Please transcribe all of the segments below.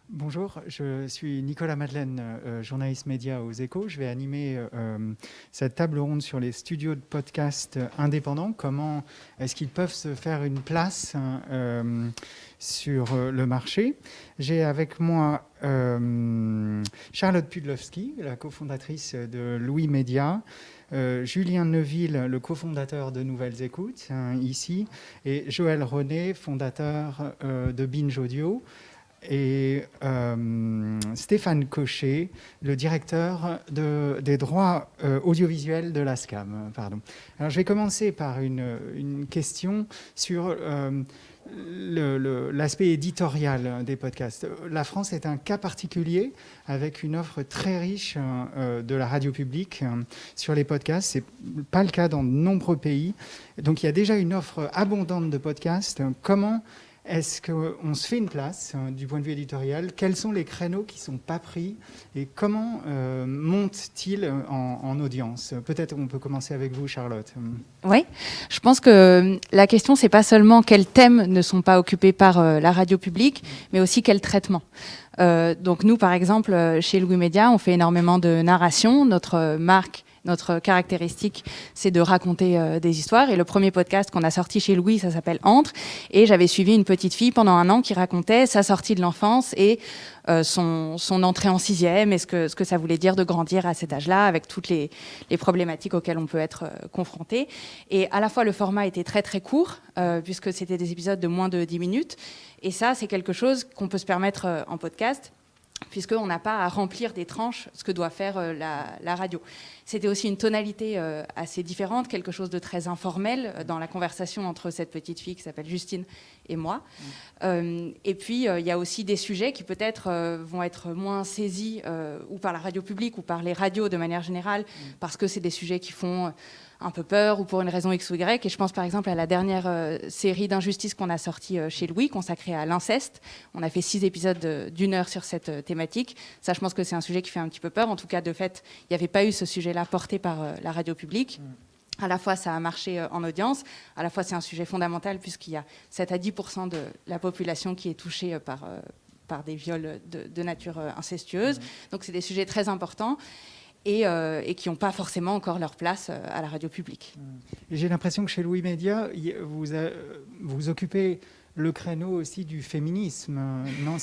Bonjour, je suis Nicolas Madeleine, journaliste média aux Échos. Je vais animer cette table ronde sur les studios de podcast indépendants. Comment est-ce qu'ils peuvent se faire une place sur le marché? J'ai avec moi Charlotte Pudlowski, la cofondatrice de Louis Média, Julien Neuville, le cofondateur de Nouvelles Écoutes, ici, et Joël René, fondateur de Binge Audio, et Stéphane Cochet, le directeur des droits audiovisuels de la SCAM. Pardon. Alors, je vais commencer par une question sur l'aspect éditorial des podcasts. La France est un cas particulier avec une offre très riche de la radio publique sur les podcasts. Ce n'est pas le cas dans de nombreux pays. Donc il y a déjà une offre abondante de podcasts. Comment est-ce qu'on se fait une place du point de vue éditorial? Quels sont les créneaux qui ne sont pas pris? Et comment montent-ils en audience? Peut-être on peut commencer avec vous, Charlotte. Oui, je pense que la question, c'est pas seulement quels thèmes ne sont pas occupés par la radio publique, mais aussi quel traitement. Donc nous, par exemple, chez Louis Média, on fait énormément de narration. Notre marque, notre caractéristique, c'est de raconter des histoires. Et le premier podcast qu'on a sorti chez Louis, ça s'appelle Entre. Et j'avais suivi une petite fille pendant 1 an qui racontait sa sortie de l'enfance et son entrée en 6e et ce que ça voulait dire de grandir à cet âge-là, avec toutes les problématiques auxquelles on peut être confronté. Et à la fois, le format était très très court, puisque c'était des épisodes de moins de 10 minutes. Et ça, c'est quelque chose qu'on peut se permettre en podcast, puisqu'on n'a pas à remplir des tranches, ce que doit faire la radio. C'était aussi une tonalité assez différente, quelque chose de très informel dans la conversation entre cette petite fille qui s'appelle Justine et moi. Et puis, il y a aussi des sujets qui peut-être vont être moins saisis ou par la radio publique ou par les radios de manière générale, parce que c'est des sujets qui font un peu peur ou pour une raison X ou Y. Et je pense par exemple à la dernière série d'injustices qu'on a sortie chez Louis, consacrée à l'inceste. On a fait 6 épisodes d'1 heure sur cette thématique. Ça, je pense que c'est un sujet qui fait un petit peu peur. En tout cas, de fait, il n'y avait pas eu ce sujet-là porté par la radio publique. À la fois, ça a marché en audience. À la fois, c'est un sujet fondamental puisqu'il y a 7 à 10% de la population qui est touchée par des viols de nature incestueuse. Donc, c'est des sujets très importants. Et qui n'ont pas forcément encore leur place à la radio publique. Et j'ai l'impression que chez Louis Média, vous occupez le créneau aussi du féminisme. Non,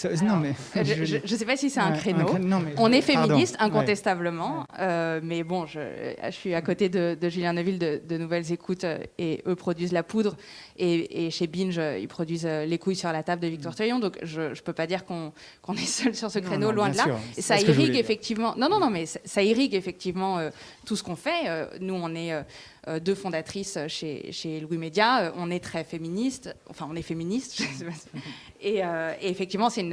Alors, mais je ne sais pas si c'est un créneau. Non, mais on est féministe, pardon. incontestablement. Mais bon, je suis à côté de Julien Neuville de Nouvelles Écoutes et eux produisent La Poudre. Et chez Binge, ils produisent Les couilles sur la table de Victor Tuyon. Donc je ne peux pas dire qu'on est seul sur ce créneau, loin de là. Et ça irrigue effectivement. Non, mais ça irrigue effectivement tout ce qu'on fait. Nous, on est 2 fondatrices chez Louis Média. On est très féministes. Enfin, on est féministes. Et effectivement, c'est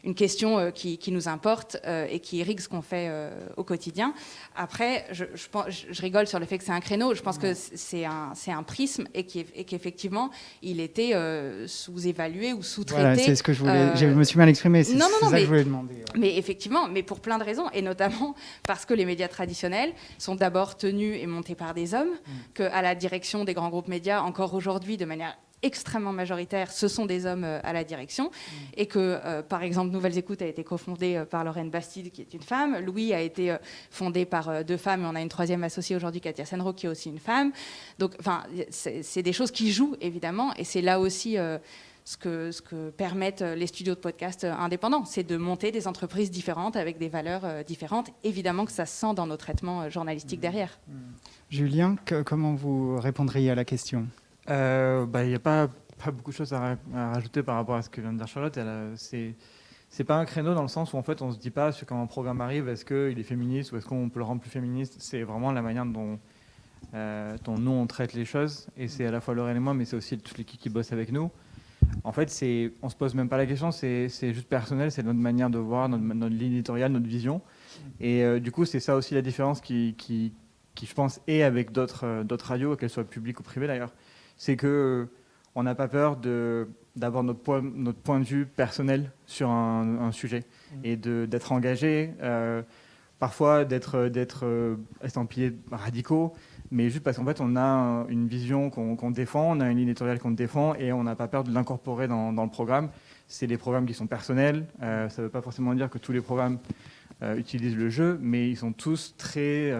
une question qui nous importe et qui irrigue ce qu'on fait au quotidien. Après, je rigole sur le fait que c'est un créneau. Je pense que c'est un prisme et qu'effectivement, il était sous-évalué ou sous-traité. Voilà, c'est ce que je voulais. Je me suis mal exprimé. C'est ça que je voulais demander. Mais effectivement, mais pour plein de raisons, et notamment parce que les médias traditionnels sont d'abord tenus et montés par des hommes, qu'à la direction des grands groupes médias, encore aujourd'hui, de manière extrêmement majoritaire, ce sont des hommes à la direction, et que, par exemple, Nouvelles Écoutes a été cofondée par Lorraine Bastide, qui est une femme. Louis a été fondé par 2 femmes, et on a une 3e associée aujourd'hui, Katia Senro, qui est aussi une femme. Donc, enfin, c'est des choses qui jouent, évidemment, et c'est là aussi ce que permettent les studios de podcast indépendants, c'est de monter des entreprises différentes, avec des valeurs différentes. Évidemment que ça se sent dans nos traitements journalistiques derrière. Julien, comment vous répondriez à la question ? Il n'y a pas beaucoup de choses à rajouter par rapport à ce que vient de dire Charlotte. C'est pas un créneau dans le sens où en fait on se dit pas quand un programme arrive est-ce qu'il est féministe ou est-ce qu'on peut le rendre plus féministe. C'est vraiment la manière dont nous on traite les choses, et c'est à la fois Laurel et moi, mais c'est aussi toute l'équipe qui bosse avec nous. En fait, on se pose même pas la question, c'est juste personnel, c'est notre manière de voir, notre ligne éditoriale, notre vision. Et du coup, c'est ça aussi la différence qui je pense est avec d'autres radios, qu'elles soient publiques ou privées d'ailleurs. C'est qu'on n'a pas peur d'avoir notre point de vue personnel sur un sujet et d'être engagé, parfois d'être estampillés radicaux, mais juste parce qu'en fait on a une vision qu'on défend, on a une ligne éditoriale qu'on défend et on n'a pas peur de l'incorporer dans le programme. c'est des programmes qui sont personnels. Ça ne veut pas forcément dire que tous les programmes utilisent le jeu, mais ils sont tous très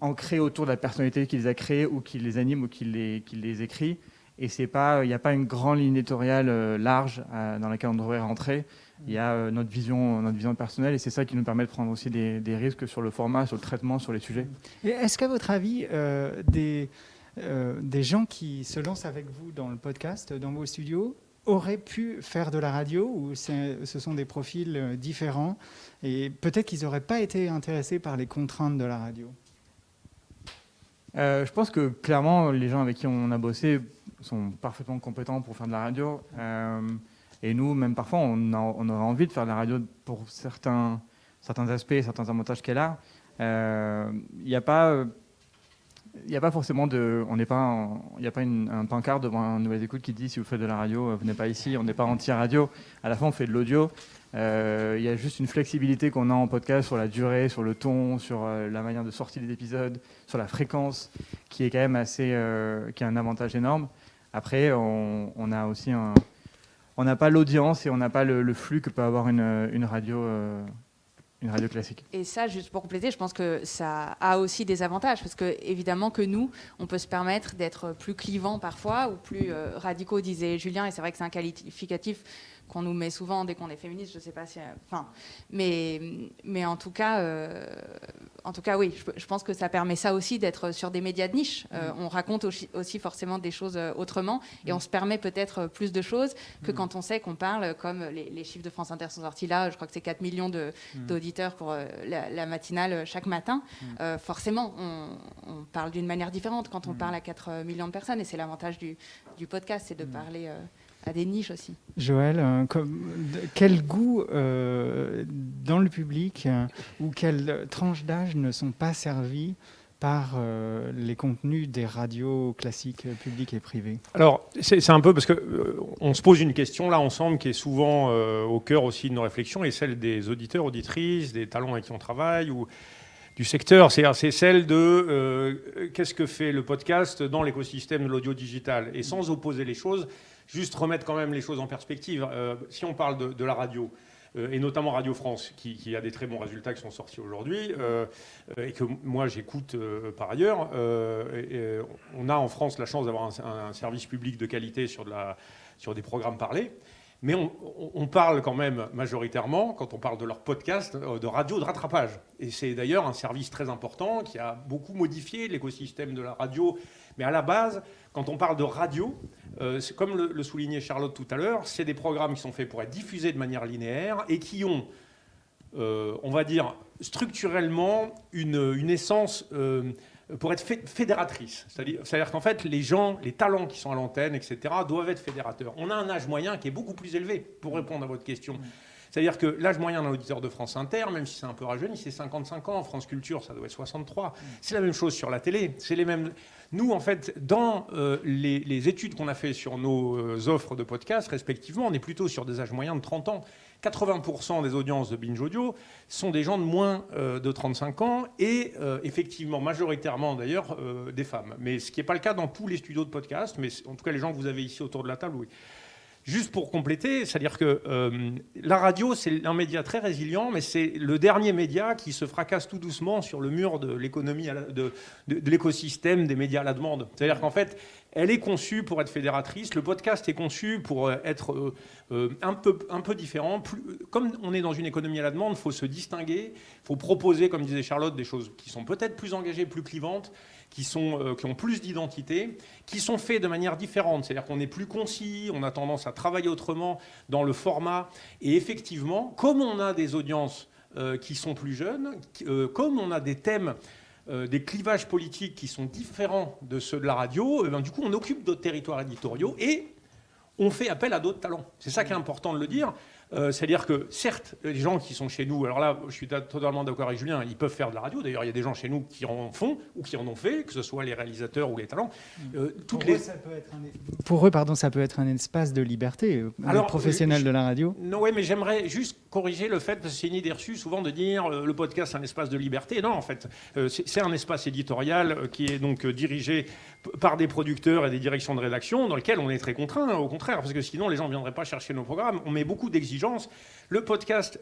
ancrés autour de la personnalité qui les a créés ou qui les anime ou qui les écrit. Et il n'y a pas une grande ligne éditoriale large dans laquelle on devrait rentrer. Il y a notre vision personnelle, et c'est ça qui nous permet de prendre aussi des risques sur le format, sur le traitement, sur les sujets. Et est-ce qu'à votre avis, des gens qui se lancent avec vous dans le podcast, dans vos studios, auraient pu faire de la radio, ou ce sont des profils différents, et peut-être qu'ils n'auraient pas été intéressés par les contraintes de la radio? Je pense que clairement, les gens avec qui on a bossé sont parfaitement compétents pour faire de la radio. Et nous, même parfois, on aurait envie de faire de la radio pour certains aspects, certains avantages qu'elle a. Il n'y a pas forcément il n'y a pas un pancarte devant un Nouvelles Écoutes qui dit si vous faites de la radio, venez pas ici. On n'est pas anti-radio. À la fin, on fait de l'audio. Il y a juste une flexibilité qu'on a en podcast sur la durée, sur le ton, sur la manière de sortir des épisodes, sur la fréquence, qui est quand même qui a un avantage énorme. Après, on a aussi on n'a pas l'audience et on n'a pas le flux que peut avoir une radio classique. Et ça, juste pour compléter, je pense que ça a aussi des avantages, parce que évidemment que nous, on peut se permettre d'être plus clivants parfois, ou plus radicaux, disait Julien, et c'est vrai que c'est un qualificatif qu'on nous met souvent dès qu'on est féministe, je ne sais pas si... mais en tout cas, oui, je pense que ça permet ça aussi d'être sur des médias de niche. On raconte aussi forcément des choses autrement, et on se permet peut-être plus de choses que quand on sait qu'on parle, comme les chiffres de France Inter sont sortis là, je crois que c'est 4 millions d'auditeurs pour la matinale chaque matin. Forcément, on parle d'une manière différente quand on parle à 4 millions de personnes, et c'est l'avantage du podcast, c'est de parler... à des niches aussi. Joël, quel goût dans le public ou quelle tranche d'âge ne sont pas servis par les contenus des radios classiques publiques et privées? Alors, c'est un peu parce qu'on se pose une question là ensemble qui est souvent au cœur aussi de nos réflexions, et celle des auditeurs, auditrices, des talents avec qui on travaille, ou du secteur. C'est celle de qu'est-ce que fait le podcast dans l'écosystème de l'audio digital. Et sans opposer les choses, juste remettre quand même les choses en perspective. Si on parle de la radio, et notamment Radio France, qui a des très bons résultats qui sont sortis aujourd'hui, et que moi j'écoute par ailleurs, on a en France la chance d'avoir un service public de qualité sur des programmes parlés. Mais on parle quand même majoritairement, quand on parle de leur podcast, de radio de rattrapage. Et c'est d'ailleurs un service très important qui a beaucoup modifié l'écosystème de la radio. Mais à la base, quand on parle de radio, c'est comme le soulignait Charlotte tout à l'heure, c'est des programmes qui sont faits pour être diffusés de manière linéaire et qui ont, on va dire, structurellement une essence... pour être fédératrice. C'est-à-dire qu'en fait, les gens, les talents qui sont à l'antenne, etc., doivent être fédérateurs. On a un âge moyen qui est beaucoup plus élevé, pour répondre à votre question. C'est-à-dire que l'âge moyen d'un auditeur de France Inter, même si c'est un peu rajeuni, c'est 55 ans. En France Culture, ça doit être 63. C'est la même chose sur la télé. C'est les mêmes... Nous, en fait, dans les études qu'on a fait sur nos offres de podcasts, respectivement, on est plutôt sur des âges moyens de 30 ans. 80% des audiences de Binge Audio sont des gens de moins de 35 ans et effectivement, majoritairement d'ailleurs, des femmes. Mais ce qui n'est pas le cas dans tous les studios de podcast, mais en tout cas les gens que vous avez ici autour de la table, oui. Juste pour compléter, c'est-à-dire que la radio, c'est un média très résilient, mais c'est le dernier média qui se fracasse tout doucement sur le mur de l'économie, de l'écosystème des médias à la demande. C'est-à-dire qu'en fait, elle est conçue pour être fédératrice. Le podcast est conçu pour être un peu différent. Comme on est dans une économie à la demande, il faut se distinguer. Il faut proposer, comme disait Charlotte, des choses qui sont peut-être plus engagées, plus clivantes, qui ont plus d'identité, qui sont faits de manière différente. C'est-à-dire qu'on est plus concis, on a tendance à travailler autrement dans le format. Et effectivement, comme on a des audiences qui sont plus jeunes, comme on a des thèmes, des clivages politiques qui sont différents de ceux de la radio, du coup, on occupe d'autres territoires éditoriaux et on fait appel à d'autres talents. C'est ça qui est important de le dire. C'est-à-dire que, certes, les gens qui sont chez nous, alors là, je suis totalement d'accord avec Julien, ils peuvent faire de la radio. D'ailleurs, il y a des gens chez nous qui en font ou qui en ont fait, que ce soit les réalisateurs ou les talents. Pour eux, ça peut être un espace de liberté, les professionnels de la radio. Non, ouais, mais j'aimerais juste corriger le fait, parce que c'est une idée reçue souvent de dire le podcast, c'est un espace de liberté. Non, en fait, c'est un espace éditorial qui est donc dirigé par des producteurs et des directions de rédaction dans lequel on est très contraint, au contraire, parce que sinon les gens ne viendraient pas chercher nos programmes. On met beaucoup d'exigences. Le podcast,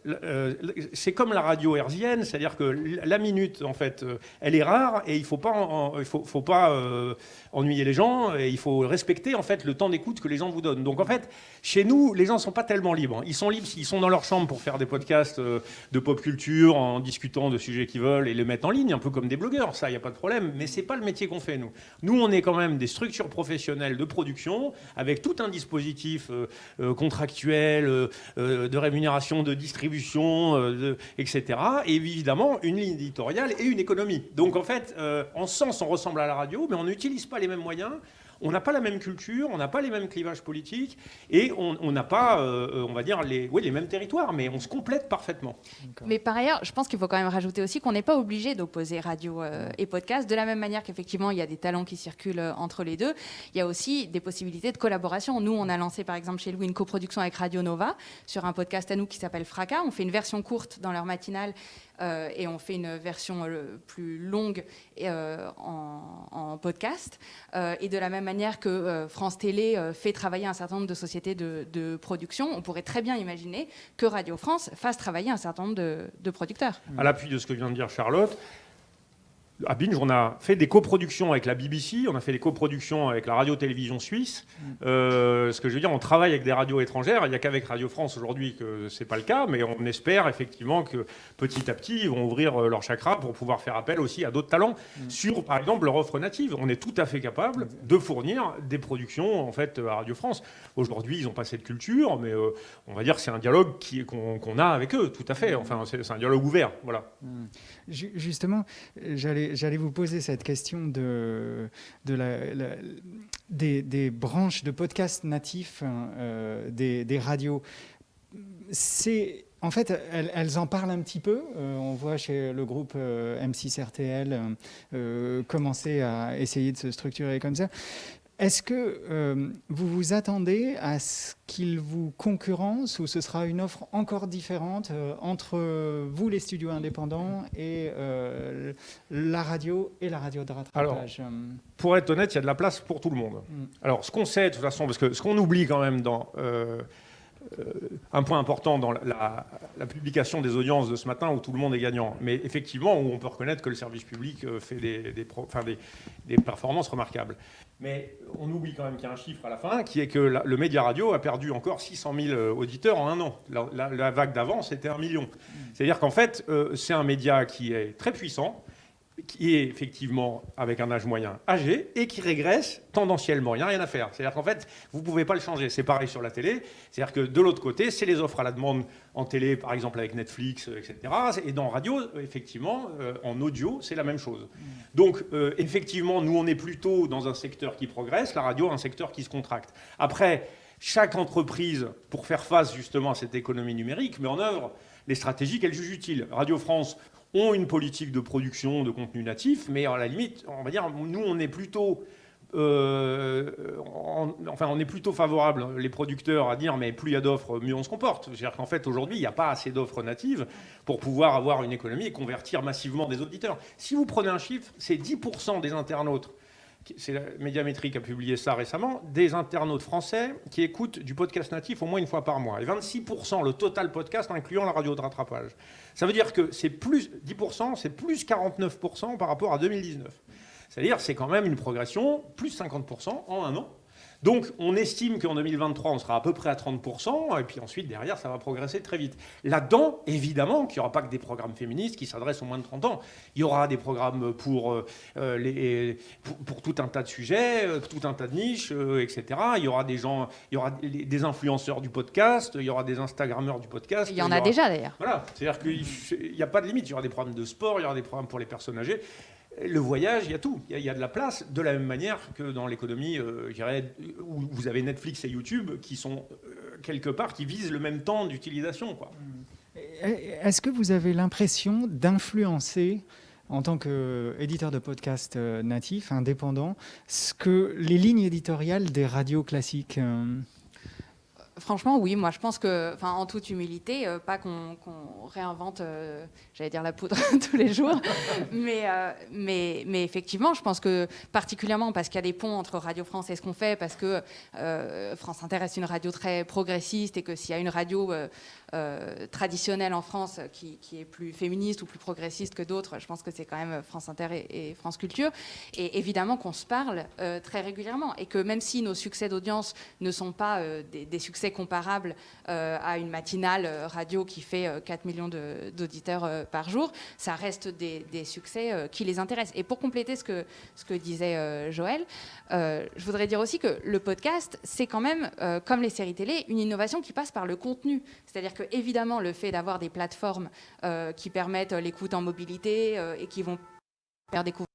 c'est comme la radio hertzienne, c'est-à-dire que la minute, en fait, elle est rare et il ne faut pas ennuyer les gens et il faut respecter, en fait, le temps d'écoute que les gens vous donnent. Donc, en fait, chez nous, les gens ne sont pas tellement libres. Ils sont libres s'ils sont dans leur chambre pour faire des podcasts de pop culture en discutant de sujets qu'ils veulent et les mettre en ligne, un peu comme des blogueurs. Ça, il n'y a pas de problème. Mais ce n'est pas le métier qu'on fait, nous. Nous, on est quand même des structures professionnelles de production avec tout un dispositif contractuel, de rémunération, de distribution, etc. Et évidemment, une ligne éditoriale et une économie. Donc, en fait, en sens, on ressemble à la radio, mais on n'utilise pas les mêmes moyens. On n'a pas la même culture, on n'a pas les mêmes clivages politiques et on n'a pas, on va dire, les mêmes territoires, mais on se complète parfaitement. Mais par ailleurs, je pense qu'il faut quand même rajouter aussi qu'on n'est pas obligé d'opposer radio et podcast. De la même manière qu'effectivement, il y a des talents qui circulent entre les deux, il y a aussi des possibilités de collaboration. Nous, on a lancé par exemple chez Louis une coproduction avec Radio Nova sur un podcast à nous qui s'appelle Fracas. On fait une version courte dans leur matinale et on fait une version plus longue en podcast. Et de la même manière que France Télé fait travailler un certain nombre de sociétés de production, on pourrait très bien imaginer que Radio France fasse travailler un certain nombre de producteurs. À l'appui de ce que vient de dire Charlotte, à Binge, on a fait des coproductions avec la BBC, on a fait des coproductions avec la radio-télévision suisse. Ce que je veux dire, on travaille avec des radios étrangères. Il n'y a qu'avec Radio France aujourd'hui que ce n'est pas le cas, mais on espère effectivement que petit à petit, ils vont ouvrir leur chakra pour pouvoir faire appel aussi à d'autres talents sur, par exemple, leur offre native. On est tout à fait capable de fournir des productions en fait à Radio France. Aujourd'hui, ils n'ont pas cette culture, mais on va dire que c'est un dialogue qu'on a avec eux, tout à fait. Enfin, c'est un dialogue ouvert, voilà. Justement, j'allais vous poser cette question des branches de podcasts natifs des radios. En fait, elles en parlent un petit peu. On voit chez le groupe M6 RTL commencer à essayer de se structurer comme ça. Est-ce que vous vous attendez à ce qu'ils vous concurrencent ou ce sera une offre encore différente entre vous, les studios indépendants, et la radio et la radio de rattrapage? Alors, pour être honnête, il y a de la place pour tout le monde. Alors, ce qu'on sait de toute façon, parce que ce qu'on oublie quand même dans... un point important dans la publication des audiences de ce matin où tout le monde est gagnant, mais effectivement où on peut reconnaître que le service public fait des performances remarquables. Mais on oublie quand même qu'il y a un chiffre à la fin qui est que le média radio a perdu encore 600 000 auditeurs en un an. La vague d'avant, c'était 1 million. C'est-à-dire qu'en fait, c'est un média qui est très puissant, qui est effectivement avec un âge moyen âgé et qui régresse tendanciellement. Il n'y a rien à faire. C'est-à-dire qu'en fait, vous ne pouvez pas le changer. C'est pareil sur la télé. C'est-à-dire que de l'autre côté, c'est les offres à la demande en télé, par exemple avec Netflix, etc. Et dans radio, effectivement, en audio, c'est la même chose. Donc, effectivement, nous, on est plutôt dans un secteur qui progresse, la radio, un secteur qui se contracte. Après, chaque entreprise, pour faire face justement à cette économie numérique, met en œuvre les stratégies qu'elle juge utiles. Radio France ont une politique de production de contenu natif, mais à la limite, on va dire, nous, on est plutôt, on est plutôt favorable, les producteurs, à dire, mais plus il y a d'offres, mieux on se comporte. C'est-à-dire qu'en fait, aujourd'hui, il n'y a pas assez d'offres natives pour pouvoir avoir une économie et convertir massivement des auditeurs. Si vous prenez un chiffre, c'est 10% des internautes. C'est la Médiamétrie qui a publié ça récemment, des internautes français qui écoutent du podcast natif au moins une fois par mois. Et 26% le total podcast, incluant la radio de rattrapage. Ça veut dire que c'est plus 10%, c'est plus 49% par rapport à 2019. C'est-à-dire c'est quand même une progression, plus 50% en un an. Donc, on estime qu'en 2023, on sera à peu près à 30%, et puis ensuite, derrière, ça va progresser très vite. Là-dedans, évidemment, qu'il n'y aura pas que des programmes féministes qui s'adressent aux moins de 30 ans. Il y aura des programmes pour tout un tas de sujets, tout un tas de niches, etc. Il y aura des gens, il y aura des influenceurs du podcast, il y aura des Instagrammeurs du podcast. Il y en a déjà, d'ailleurs. Voilà, c'est-à-dire qu'il n'y a pas de limite. Il y aura des programmes de sport, il y aura des programmes pour les personnes âgées. Le voyage, il y a tout. Il y a de la place, de la même manière que dans l'économie, je dirais, où vous avez Netflix et YouTube qui sont quelque part, qui visent le même temps d'utilisation, quoi. Est-ce que vous avez l'impression d'influencer, en tant qu'éditeur de podcast natif, indépendant, les lignes éditoriales des radios classiques Franchement, oui. Moi, je pense que, en toute humilité, pas qu'on réinvente, j'allais dire la poudre tous les jours, mais effectivement, je pense que particulièrement parce qu'il y a des ponts entre Radio France et ce qu'on fait, parce que France Inter est une radio très progressiste et que s'il y a une radio traditionnelle en France qui est plus féministe ou plus progressiste que d'autres, je pense que c'est quand même France Inter et France Culture. Et évidemment qu'on se parle très régulièrement et que même si nos succès d'audience ne sont pas des succès comparables à une matinale radio qui fait 4 millions d'auditeurs par jour, ça reste des succès qui les intéressent. Et pour compléter ce que disait Joël, je voudrais dire aussi que le podcast, c'est quand même, comme les séries télé, une innovation qui passe par le contenu. C'est-à-dire que évidemment, le fait d'avoir des plateformes qui permettent l'écoute en mobilité et qui vont faire découvrir.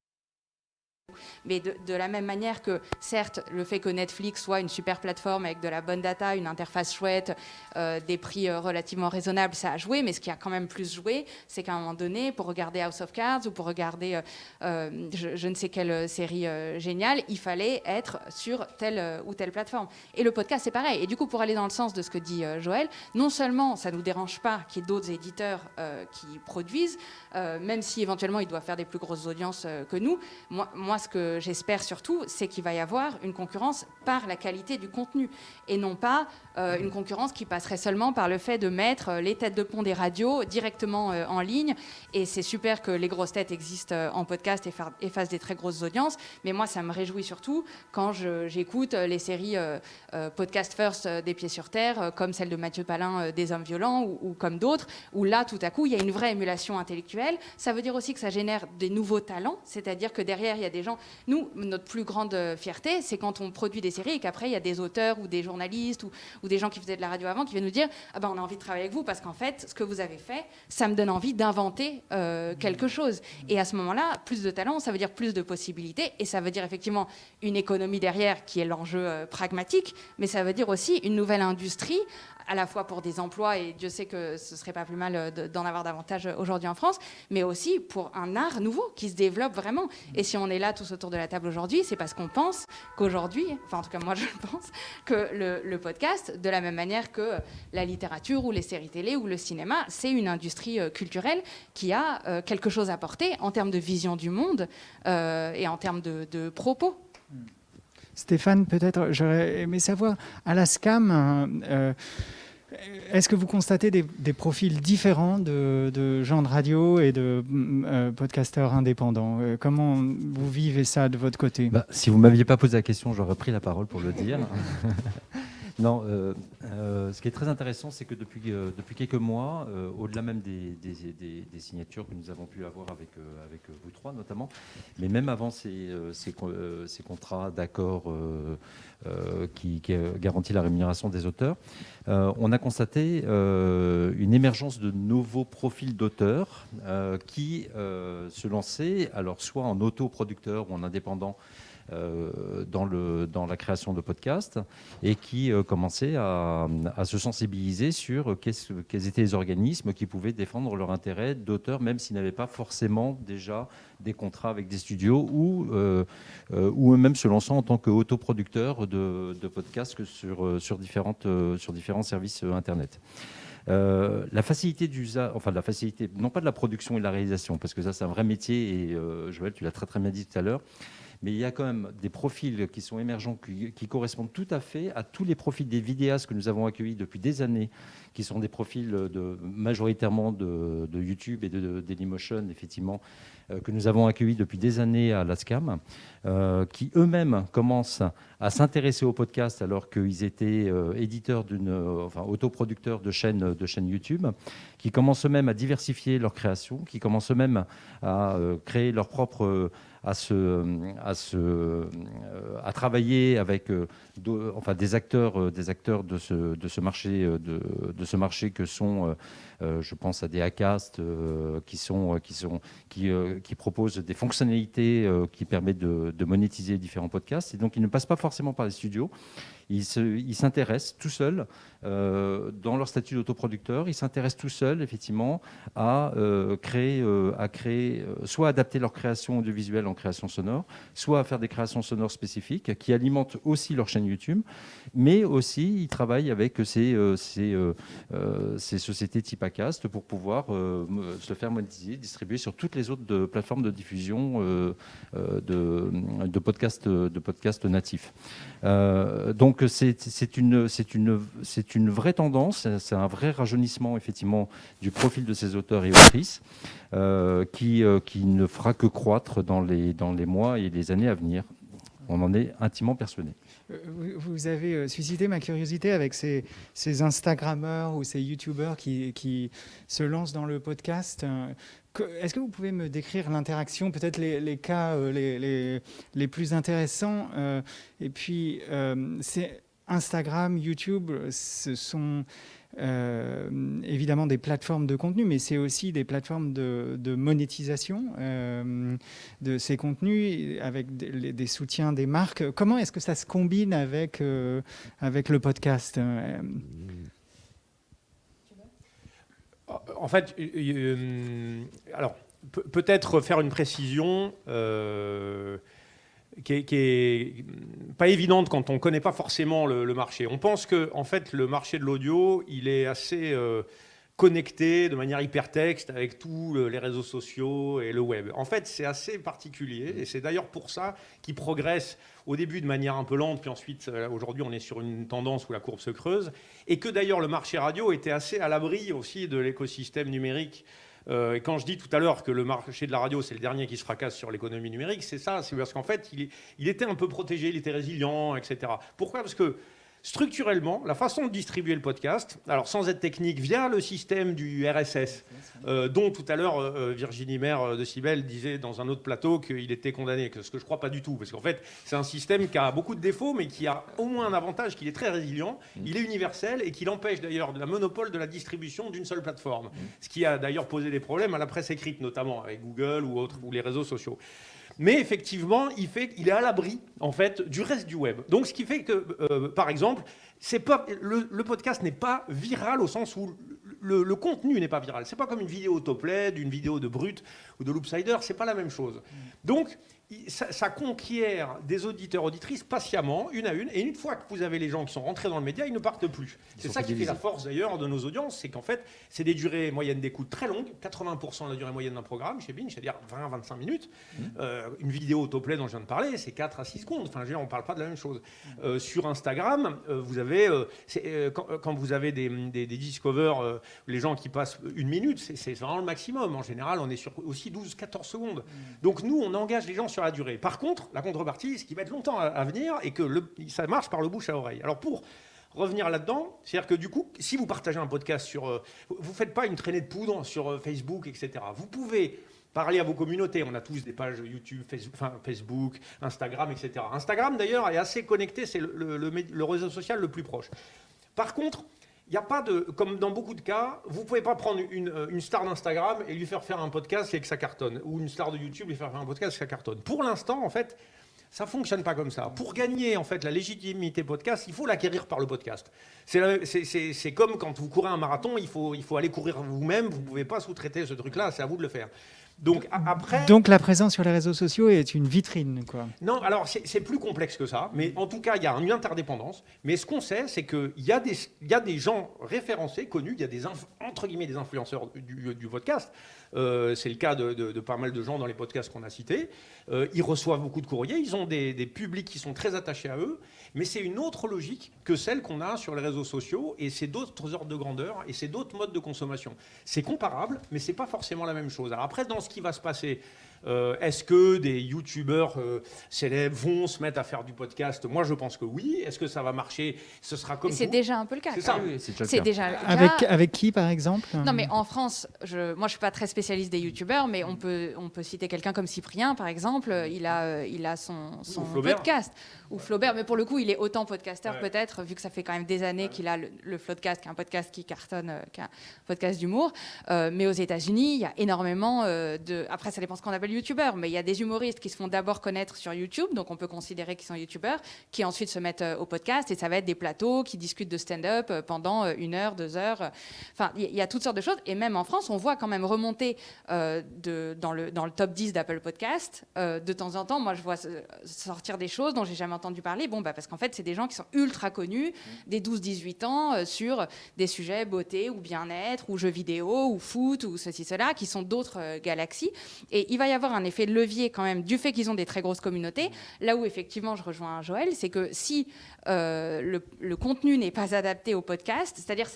Mais de la même manière que, certes, le fait que Netflix soit une super plateforme avec de la bonne data, une interface chouette, des prix relativement raisonnables, ça a joué. Mais ce qui a quand même plus joué, c'est qu'à un moment donné, pour regarder House of Cards ou pour regarder je ne sais quelle série géniale, il fallait être sur telle ou telle plateforme. Et le podcast, c'est pareil. Et du coup, pour aller dans le sens de ce que dit Joël, non seulement ça ne nous dérange pas qu'il y ait d'autres éditeurs qui produisent, même si éventuellement ils doivent faire des plus grosses audiences que nous. Moi, ce que j'espère surtout, c'est qu'il va y avoir une concurrence par la qualité du contenu et non pas une concurrence qui passerait seulement par le fait de mettre les têtes de pont des radios directement en ligne. Et c'est super que les grosses têtes existent en podcast et fassent des très grosses audiences. Mais moi, ça me réjouit surtout quand j'écoute les séries Podcast First des Pieds sur Terre, comme celle de Mathieu Palin des Hommes Violents ou comme d'autres, où là, tout à coup, il y a une vraie émulation intellectuelle. Ça veut dire aussi que ça génère des nouveaux talents, c'est-à-dire que derrière, il y a des gens... Nous, notre plus grande fierté, c'est quand on produit des séries et qu'après, il y a des auteurs ou des journalistes ou des gens qui faisaient de la radio avant qui viennent nous dire « Ah ben, on a envie de travailler avec vous parce qu'en fait, ce que vous avez fait, ça me donne envie d'inventer quelque chose. » Et à ce moment-là, plus de talent, ça veut dire plus de possibilités et ça veut dire effectivement une économie derrière qui est l'enjeu pragmatique, mais ça veut dire aussi une nouvelle industrie à la fois pour des emplois, et Dieu sait que ce serait pas plus mal d'en avoir davantage aujourd'hui en France, mais aussi pour un art nouveau qui se développe vraiment. Et si on est là tous autour de la table aujourd'hui, c'est parce qu'on pense qu'aujourd'hui, enfin en tout cas moi je pense, que le podcast, de la même manière que la littérature ou les séries télé ou le cinéma, c'est une industrie culturelle qui a quelque chose à porter en termes de vision du monde et en termes de propos. Stéphane, peut-être, j'aurais aimé savoir, à la SCAM, est-ce que vous constatez des profils différents de gens de radio et de podcasteurs indépendants ? Comment vous vivez ça de votre côté ? Si vous ne m'aviez pas posé la question, j'aurais pris la parole pour le dire. Non, ce qui est très intéressant, c'est que depuis quelques mois, au-delà même des signatures que nous avons pu avoir avec vous trois notamment, mais même avant ces contrats d'accord qui garantissent la rémunération des auteurs, on a constaté une émergence de nouveaux profils d'auteurs qui se lançaient, alors soit en autoproducteur ou en indépendant, dans la création de podcasts et qui commençaient à se sensibiliser sur quels étaient les organismes qui pouvaient défendre leur intérêt d'auteurs, même s'ils n'avaient pas forcément déjà des contrats avec des studios ou eux-mêmes se lançant en tant qu'autoproducteurs de podcasts sur différents services Internet. La facilité d'usage, enfin la facilité, non pas de la production et de la réalisation, parce que ça c'est un vrai métier et Joël, tu l'as très très bien dit tout à l'heure, mais il y a quand même des profils qui sont émergents, qui correspondent tout à fait à tous les profils des vidéastes que nous avons accueillis depuis des années, qui sont des profils majoritairement de YouTube et de Dailymotion, effectivement, que nous avons accueillis depuis des années à la SCAM, qui eux-mêmes commencent à s'intéresser au podcast alors qu'ils étaient éditeurs autoproducteurs de chaînes YouTube, qui commencent eux-mêmes à diversifier leur création, qui commencent eux-mêmes à créer leur propre... à travailler avec des acteurs de ce marché que sont, je pense à des Acast qui proposent des fonctionnalités qui permettent de monétiser différents podcasts. Et donc, ils ne passent pas forcément par les studios. Ils s'intéressent tout seuls, dans leur statut d'autoproducteur, ils s'intéressent tout seuls, effectivement, à créer, soit adapter leur création audiovisuelle en création sonore, soit à faire des créations sonores spécifiques qui alimentent aussi leur chaîne YouTube, mais aussi ils travaillent avec ces sociétés type Acast pour pouvoir se faire monétiser, distribuer sur toutes les autres plateformes de diffusion de podcasts natifs. Donc c'est une vraie tendance, c'est un vrai rajeunissement effectivement du profil de ces auteurs et autrices qui ne fera que croître dans les mois et les années à venir. On en est intimement persuadé. Vous avez suscité ma curiosité avec ces Instagrammeurs ou ces YouTubeurs qui se lancent dans le podcast. Est-ce que vous pouvez me décrire l'interaction, peut-être les cas les plus intéressants et puis, c'est Instagram, YouTube, ce sont évidemment des plateformes de contenu, mais c'est aussi des plateformes de monétisation de ces contenus avec des soutiens des marques. Comment est-ce que ça se combine avec le podcast En fait, alors peut-être faire une précision qui est pas évidente quand on ne connaît pas forcément le marché. On pense que en fait, le marché de l'audio, il est assez connecté de manière hypertexte avec tous les réseaux sociaux et le web. En fait, c'est assez particulier et c'est d'ailleurs pour ça qu'il progresse au début de manière un peu lente, puis ensuite, aujourd'hui, on est sur une tendance où la courbe se creuse, et que d'ailleurs le marché radio était assez à l'abri aussi de l'écosystème numérique. Et quand je dis tout à l'heure que le marché de la radio, c'est le dernier qui se fracasse sur l'économie numérique, c'est ça, c'est parce qu'en fait, il était un peu protégé, il était résilient, etc. Pourquoi ? Parce que structurellement, la façon de distribuer le podcast, alors sans être technique, via le système du RSS, dont tout à l'heure Virginie Maire de Cybelle disait dans un autre plateau qu'il était condamné, ce que je ne crois pas du tout, parce qu'en fait, c'est un système qui a beaucoup de défauts, mais qui a au moins un avantage, qu'il est très résilient, il est universel et qu'il empêche d'ailleurs le monopole de la distribution d'une seule plateforme, ce qui a d'ailleurs posé des problèmes à la presse écrite, notamment avec Google ou autres, ou les réseaux sociaux. Mais effectivement, il est à l'abri en fait du reste du web. Donc, ce qui fait que, par exemple, le podcast n'est pas viral au sens où le contenu n'est pas viral. C'est pas comme une vidéo autoplay, une vidéo de Brut ou de Loopsider. C'est pas la même chose. Donc, ça conquiert des auditeurs, auditrices patiemment, une à une. Et une fois que vous avez les gens qui sont rentrés dans le média, ils ne partent plus. C'est ça qui fait la force d'ailleurs de nos audiences, c'est qu'en fait, c'est des durées moyennes d'écoute très longues, 80% de la durée moyenne d'un programme chez Binge, c'est-à-dire 20-25 minutes. Une vidéo autoplay dont je viens de parler, c'est 4 à 6 secondes. Enfin, on ne parle pas de la même chose. Sur Instagram, vous avez, quand vous avez des discovers, les gens qui passent 1 minute, c'est vraiment le maximum. En général, on est sur aussi 12-14 secondes. Donc nous, on engage les gens sur la durée. Par contre, la contrepartie, c'est qu'il va être longtemps à venir et que ça marche par le bouche à oreille. Alors pour revenir là-dedans, c'est-à-dire que du coup, si vous partagez un podcast vous ne faites pas une traînée de poudre sur Facebook, etc. Vous pouvez parler à vos communautés. On a tous des pages YouTube, Facebook, Instagram, etc. Instagram, d'ailleurs, est assez connecté. C'est le réseau social le plus proche. Par contre, il n'y a pas de, comme dans beaucoup de cas, vous ne pouvez pas prendre une star d'Instagram et lui faire un podcast et que ça cartonne. Ou une star de YouTube et lui faire un podcast et que ça cartonne. Pour l'instant, en fait, ça ne fonctionne pas comme ça. Pour gagner en fait la légitimité podcast, il faut l'acquérir par le podcast. C'est comme quand vous courez un marathon, il faut aller courir vous-même. Vous ne pouvez pas sous-traiter ce truc-là, c'est à vous de le faire. Donc, après... Donc la présence sur les réseaux sociaux est une vitrine, quoi. Non, alors c'est plus complexe que ça, mais en tout cas, il y a une interdépendance. Mais ce qu'on sait, c'est qu'il y a des gens référencés, connus, il y a des, entre guillemets, des influenceurs du podcast. C'est le cas de pas mal de gens dans les podcasts qu'on a cités. Ils reçoivent beaucoup de courriers, ils ont des publics qui sont très attachés à eux, mais c'est une autre logique que celle qu'on a sur les réseaux sociaux, et c'est d'autres ordres de grandeur, et c'est d'autres modes de consommation. C'est comparable, mais c'est pas forcément la même chose. Alors après, dans ce qui va se passer, est-ce que des youtubeurs célèbres vont se mettre à faire du podcast ? Moi, je pense que oui. Est-ce que ça va marcher ? Ce sera comme c'est déjà un peu le cas. C'est ça. Oui, c'est déjà le cas. Avec qui, par exemple ? Non, mais en France, moi, je suis pas très spécialiste des youtubeurs, mais on peut citer quelqu'un comme Cyprien, par exemple. Il a son podcast. Ou Flaubert, mais pour le coup, il est autant podcasteur peut-être, vu que ça fait quand même des années qu'il a le Floodcast, qui est un podcast qui cartonne, qui est un podcast d'humour. Mais aux États-Unis, il y a énormément de. Après, ça dépend ce qu'on appelle youtubeurs, mais il y a des humoristes qui se font d'abord connaître sur YouTube, donc on peut considérer qu'ils sont youtubeurs, qui ensuite se mettent au podcast, et ça va être des plateaux qui discutent de stand-up pendant 1 heure, 2 heures. Enfin, il y a toutes sortes de choses, et même en France, on voit quand même remonter dans le top 10 d'Apple Podcast. De temps en temps, moi, je vois sortir des choses dont j'ai jamais entendu parler. Bon, parce qu'en fait, c'est des gens qui sont ultra connus, des 12-18 ans, sur des sujets beauté ou bien-être, ou jeux vidéo, ou foot, ou ceci, cela, qui sont d'autres galaxies. Et il va y avoir un effet de levier quand même du fait qu'ils ont des très grosses communautés. Là où effectivement je rejoins Joël, c'est que si le contenu n'est pas adapté au podcast, c'est-à-dire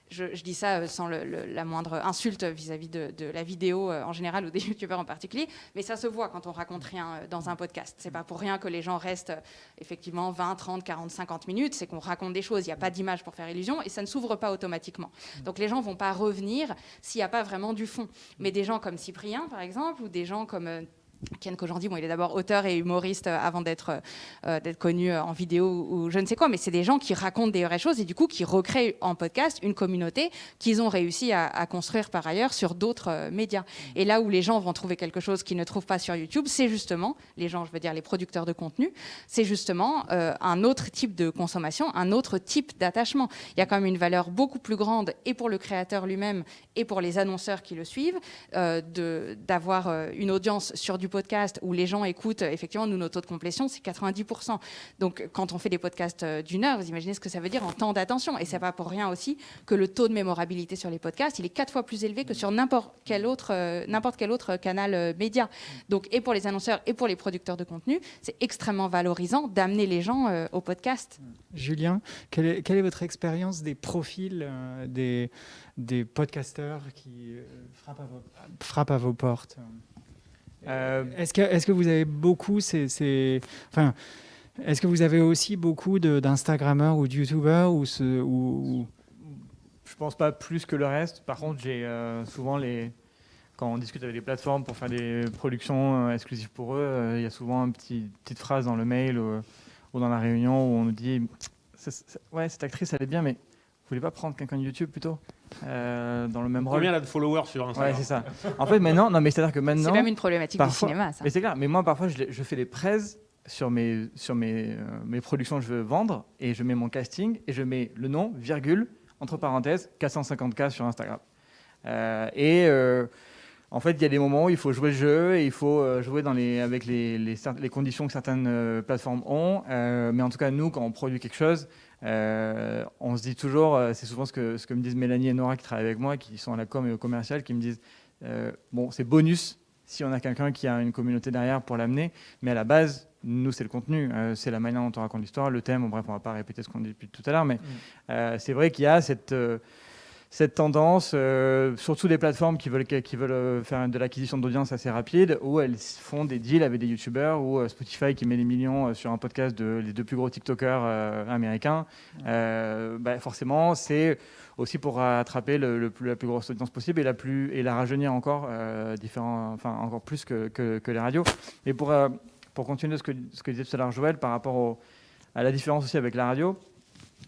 je dis ça sans la moindre insulte vis-à-vis de la vidéo en général ou des youtubeurs en particulier, mais ça se voit quand on raconte rien dans un podcast. C'est pas pour rien que les gens restent effectivement 20, 30, 40, 50 minutes, c'est qu'on raconte des choses, il n'y a pas d'image pour faire illusion et ça ne s'ouvre pas automatiquement. Donc les gens vont pas revenir s'il n'y a pas vraiment du fond. Mais des gens comme Cyprien par exemple, ou des gens comme Ken Kojandi, il est d'abord auteur et humoriste avant d'être connu en vidéo ou je ne sais quoi, mais c'est des gens qui racontent des vraies choses et du coup qui recréent en podcast une communauté qu'ils ont réussi à construire par ailleurs sur d'autres médias. Et là où les gens vont trouver quelque chose qu'ils ne trouvent pas sur YouTube, c'est justement, les gens, je veux dire les producteurs de contenu, c'est justement un autre type de consommation, un autre type d'attachement. Il y a quand même une valeur beaucoup plus grande et pour le créateur lui-même et pour les annonceurs qui le suivent, d'avoir une audience sur du podcast où les gens écoutent, effectivement, nous, notre taux de complétion, c'est 90%. Donc, quand on fait des podcasts d'1 heure, vous imaginez ce que ça veut dire en temps d'attention. Et c'est pas pour rien aussi que le taux de mémorabilité sur les podcasts, il est 4 fois plus élevé que sur n'importe quel autre canal média. Donc, et pour les annonceurs et pour les producteurs de contenu, c'est extrêmement valorisant d'amener les gens au podcast. Julien, quelle est votre expérience des profils des podcasteurs qui frappent à vos portes? Est-ce que vous avez beaucoup est-ce que vous avez aussi beaucoup d'Instagrammeurs ou de YouTubeurs ou... Je pense pas plus que le reste. Par contre, j'ai souvent quand on discute avec des plateformes pour faire des productions exclusives pour eux, il y a souvent une petite phrase dans le mail ou dans la réunion où on nous dit ouais, cette actrice elle est bien, mais vous voulez pas prendre quelqu'un de YouTube plutôt dans le même rôle? Combien elle a de followers sur Instagram? Ouais, c'est ça. En fait, maintenant, non, mais c'est-à-dire que maintenant, c'est même une problématique parfois, du cinéma, ça. Mais c'est clair. Mais moi, parfois, je fais des presse sur mes productions que je veux vendre et je mets mon casting et je mets le nom, virgule, entre parenthèses, 450K sur Instagram. En fait, il y a des moments où il faut jouer le jeu et il faut jouer avec les conditions que certaines plateformes ont. Mais en tout cas, nous, quand on produit quelque chose, on se dit toujours, c'est souvent ce que me disent Mélanie et Nora qui travaillent avec moi, qui sont à la com et au commercial, qui me disent bon, c'est bonus si on a quelqu'un qui a une communauté derrière pour l'amener, mais à la base, nous, c'est le contenu, c'est la manière dont on raconte l'histoire, le thème. Bref, on ne va pas répéter ce qu'on dit depuis tout à l'heure, mais c'est vrai qu'il y a cette tendance, surtout des plateformes qui veulent faire de l'acquisition d'audience assez rapide, où elles font des deals avec des youtubeurs, ou Spotify qui met des millions sur un podcast les 2 plus gros TikTokers américains. Forcément, c'est aussi pour attraper la plus grosse audience possible et la rajeunir encore, encore plus que les radios. Et pour continuer ce que disait tout à l'heure Joël par rapport à la différence aussi avec la radio,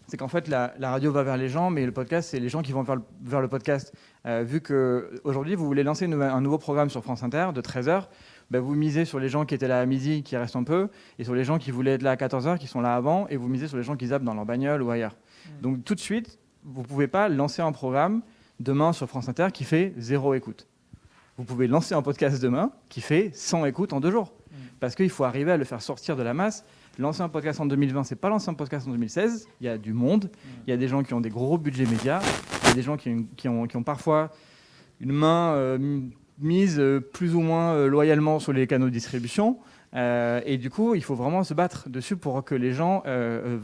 c'est qu'en fait, la radio va vers les gens, mais le podcast, c'est les gens qui vont vers le podcast. Vu qu'aujourd'hui, vous voulez lancer un nouveau programme sur France Inter de 13h, vous misez sur les gens qui étaient là à midi, qui restent un peu, et sur les gens qui voulaient être là à 14h, qui sont là avant, et vous misez sur les gens qui zappent dans leur bagnole ou ailleurs. Donc tout de suite, vous ne pouvez pas lancer un programme demain sur France Inter qui fait 0 écoute. Vous pouvez lancer un podcast demain qui fait 100 écoutes en 2 jours. Parce qu'il faut arriver à le faire sortir de la masse. Lancer un podcast en 2020, c'est pas lancer un podcast en 2016. Il y a du monde, il y a des gens qui ont des gros budgets médias, il y a des gens qui ont parfois une main mise plus ou moins loyalement sur les canaux de distribution. Et du coup, il faut vraiment se battre dessus pour que les gens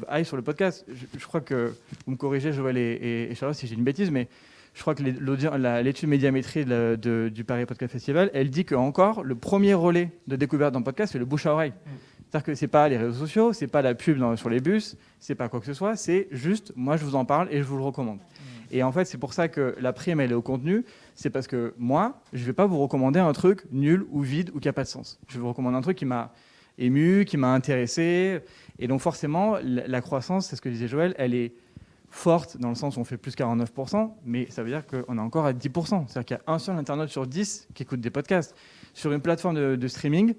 aillent sur le podcast. Je crois que, vous me corrigez Joël et Charlotte si j'ai une bêtise, mais je crois que l'étude médiamétrie du Paris Podcast Festival, elle dit que encore le premier relais de découverte d'un podcast, c'est le bouche à oreille. C'est-à-dire que c'est pas les réseaux sociaux, c'est pas la pub sur les bus, c'est pas quoi que ce soit, c'est juste moi je vous en parle et je vous le recommande. Et en fait, c'est pour ça que la prime elle est au contenu, c'est parce que moi, je vais pas vous recommander un truc nul ou vide ou qui a pas de sens. Je vais vous recommander un truc qui m'a ému, qui m'a intéressé, et donc forcément la croissance, c'est ce que disait Joël, elle est forte dans le sens où on fait plus 49%, mais ça veut dire qu'on est encore à 10%. C'est-à-dire qu'il y a un seul internaute sur 10 qui écoute des podcasts. sur une plateforme de streaming.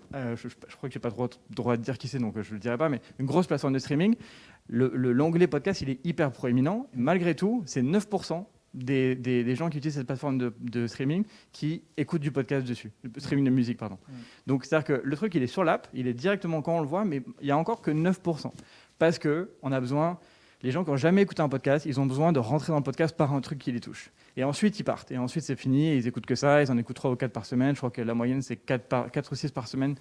Je crois que j'ai pas droit de dire qui c'est, donc je le dirai pas, mais une grosse plateforme de streaming, l'onglet podcast, il est hyper proéminent. Malgré tout, c'est 9% des gens qui utilisent cette plateforme de streaming qui écoutent du podcast dessus, streaming de musique, pardon. Donc, c'est-à-dire que le truc, il est sur l'app, il est directement quand on le voit, mais il y a encore que 9%. Parce qu'on a besoin, les gens qui n'ont jamais écouté un podcast, ils ont besoin de rentrer dans le podcast par un truc qui les touche. Et ensuite, ils partent. Et ensuite, c'est fini, ils écoutent que ça, ils en écoutent 3 ou 4 par semaine. Je crois que la moyenne, c'est 4 ou 6 par semaine,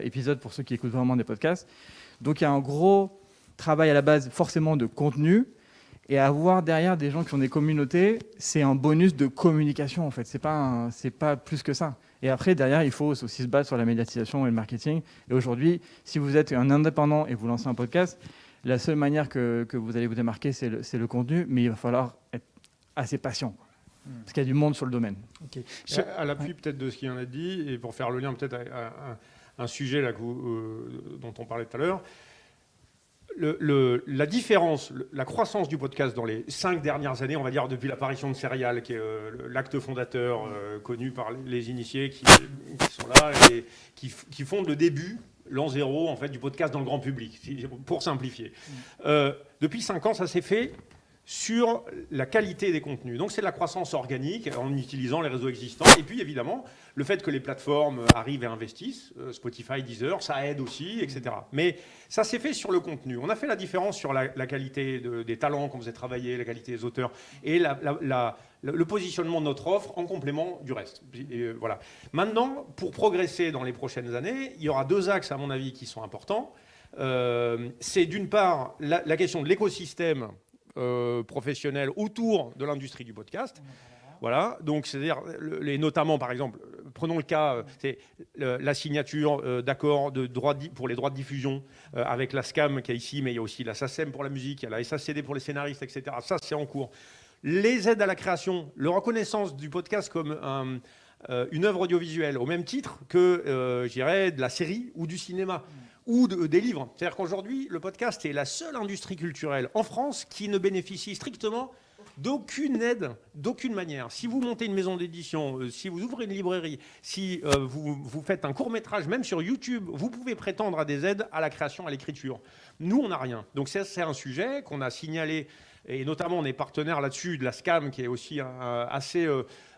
épisodes pour ceux qui écoutent vraiment des podcasts. Donc, il y a un gros travail à la base, forcément, de contenu. Et avoir derrière des gens qui ont des communautés, c'est un bonus de communication, en fait. C'est pas plus que ça. Et après, derrière, il faut aussi se battre sur la médiatisation et le marketing. Et aujourd'hui, si vous êtes un indépendant et vous lancez un podcast, la seule manière que vous allez vous démarquer, c'est le contenu, mais il va falloir être assez patient, parce qu'il y a du monde sur le domaine. Okay. À l'appui peut-être de ce qu'il en a dit, et pour faire le lien peut-être à un sujet là, dont on parlait tout à l'heure, la différence, la croissance du podcast dans les 5 dernières années, on va dire depuis l'apparition de Serial, qui est l'acte fondateur connu par les initiés qui sont là et qui fondent le début, l'an zéro en fait, du podcast dans le grand public, pour simplifier. Depuis 5 ans, ça s'est fait sur la qualité des contenus. Donc c'est de la croissance organique en utilisant les réseaux existants. Et puis évidemment, le fait que les plateformes arrivent et investissent, Spotify, Deezer, ça aide aussi, etc. Mais ça s'est fait sur le contenu. On a fait la différence sur la qualité des talents qu'on faisait travailler, la qualité des auteurs et le positionnement de notre offre en complément du reste. Et voilà. Maintenant, pour progresser dans les prochaines années, il y aura 2 axes, à mon avis, qui sont importants. C'est d'une part la question de l'écosystème professionnels autour de l'industrie du podcast. Voilà, donc c'est-à-dire notamment par exemple, prenons le cas, c'est la signature d'accords pour les droits de diffusion avec la SCAM qui est ici, mais il y a aussi la SACEM pour la musique, il y a la SACD pour les scénaristes, etc. Ça, c'est en cours. Les aides à la création, la reconnaissance du podcast comme une œuvre audiovisuelle, au même titre que, je dirais, de la série ou du cinéma. Ou des livres. C'est-à-dire qu'aujourd'hui, le podcast est la seule industrie culturelle en France qui ne bénéficie strictement d'aucune aide, d'aucune manière. Si vous montez une maison d'édition, si vous ouvrez une librairie, si vous faites un court-métrage, même sur YouTube, vous pouvez prétendre à des aides à la création, à l'écriture. Nous, on n'a rien. Donc c'est un sujet qu'on a signalé, et notamment on est partenaire là-dessus de la SCAM, qui est aussi assez